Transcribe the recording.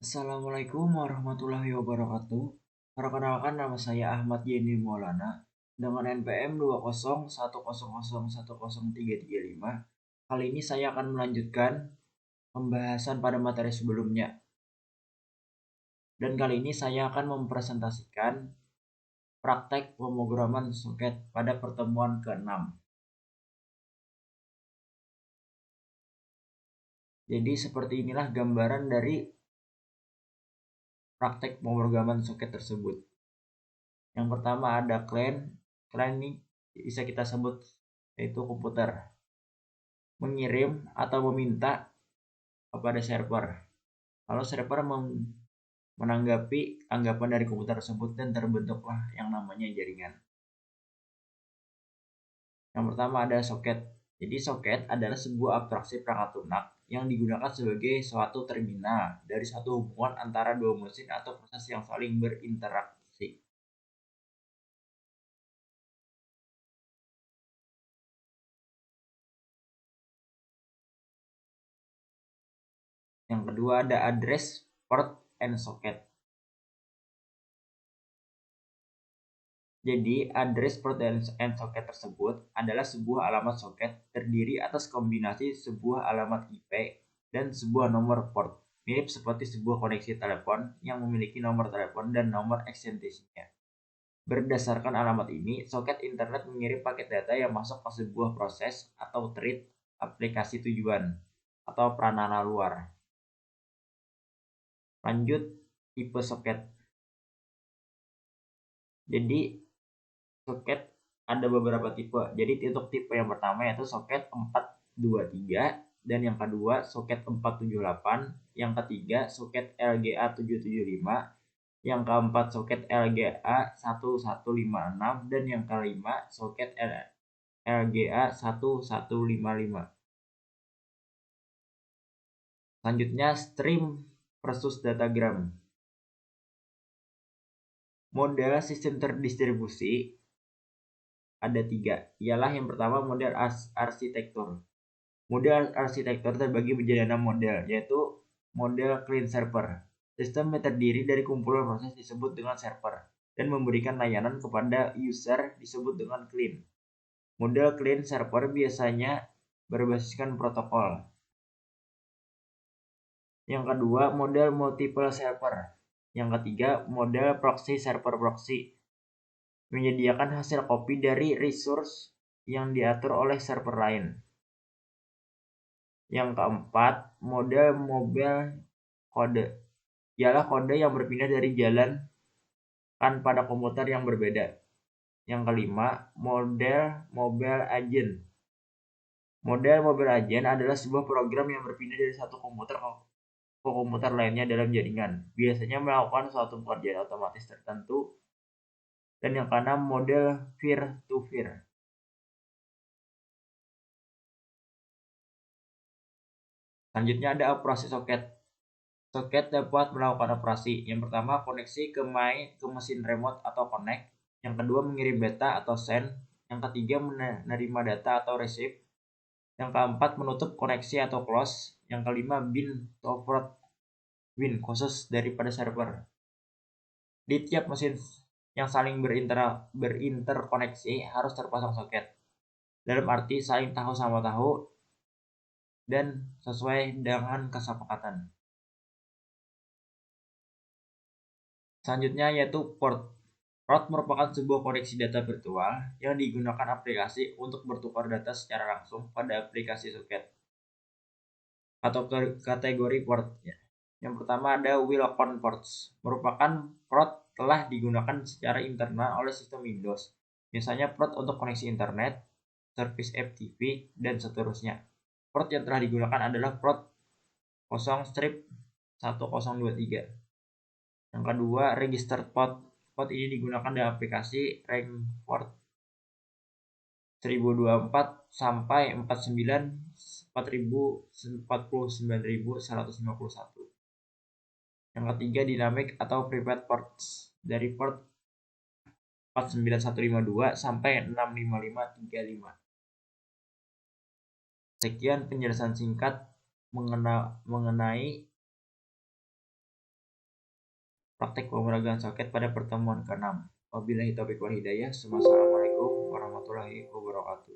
Assalamualaikum warahmatullahi wabarakatuh. Perkenalkan, nama saya Ahmad Yeni Maulana dengan NPM 201001035. Kali ini saya akan melanjutkan pembahasan pada materi sebelumnya. Dan kali ini saya akan mempresentasikan praktek pemrograman soket pada pertemuan ke-6. Jadi seperti inilah gambaran dari praktek pemrograman soket tersebut. Yang pertama ada client. Client ini bisa kita sebut yaitu komputer, mengirim atau meminta kepada server. Lalu server menanggapi anggapan dari komputer tersebut dan terbentuklah yang namanya jaringan. Yang pertama ada soket. Jadi soket adalah sebuah abstraksi perangkat lunak yang digunakan sebagai suatu terminal dari suatu hubungan antara dua mesin atau proses yang saling berinteraksi. Yang kedua ada address, port, and socket. Jadi, address port and socket tersebut adalah sebuah alamat soket terdiri atas kombinasi sebuah alamat IP dan sebuah nomor port, mirip seperti sebuah koneksi telepon yang memiliki nomor telepon dan nomor ekstensinya. Berdasarkan alamat ini, soket internet mengirim paket data yang masuk ke sebuah proses atau thread aplikasi tujuan atau pranana luar. Lanjut, tipe soket. Jadi, soket ada beberapa tipe. Jadi untuk tipe yang pertama yaitu soket 423, dan yang kedua soket 478, yang ketiga soket LGA 775, yang keempat soket LGA 1156, dan yang kelima soket LGA 1155. Selanjutnya stream versus datagram. Model sistem terdistribusi ada 3, ialah yang pertama model arsitektur. Model arsitektur terbagi menjadi 6 model, yaitu model client server. Sistem yang terdiri dari kumpulan proses disebut dengan server dan memberikan layanan kepada user disebut dengan client. Model client server biasanya berbasiskan protokol. Yang kedua, model multiple server. Yang ketiga, model proxy server proxy. Menyediakan hasil copy dari resource yang diatur oleh server lain. Yang keempat, model mobile kode. Ialah kode yang berpindah dari jalan kan pada komputer yang berbeda. Yang kelima, model mobile agent. Model mobile agent adalah sebuah program yang berpindah dari satu komputer ke komputer lainnya dalam jaringan. Biasanya melakukan suatu pekerjaan otomatis tertentu. Dan yang keenam, model peer-to-peer. Selanjutnya ada operasi soket. Soket dapat melakukan operasi. Yang pertama, koneksi ke mesin remote atau connect. Yang kedua, mengirim data atau send. Yang ketiga, menerima data atau receive. Yang keempat, menutup koneksi atau close. Yang kelima, bin to port bin khusus daripada server. Di tiap mesin yang saling berinterkoneksi harus terpasang soket. Dalam arti saling tahu sama tahu dan sesuai dengan kesepakatan. Selanjutnya yaitu port. Port merupakan sebuah koneksi data virtual yang digunakan aplikasi untuk bertukar data secara langsung pada aplikasi soket atau kategori port. Yang pertama ada Wilcon ports, merupakan port telah digunakan secara internal oleh sistem Windows. Misalnya port untuk koneksi internet, service FTP, dan seterusnya. Port yang telah digunakan adalah port 0/1023. Yang kedua, registered port. Port ini digunakan dalam aplikasi rank port 1024 sampai 49151. Yang ketiga, dynamic atau private ports dari port 49152 sampai 65535. Sekian penjelasan singkat mengenai praktek pemrograman soket pada pertemuan ke-6. Wabillahi taufiq wal hidayah. Wassalamualaikum warahmatullahi wabarakatuh.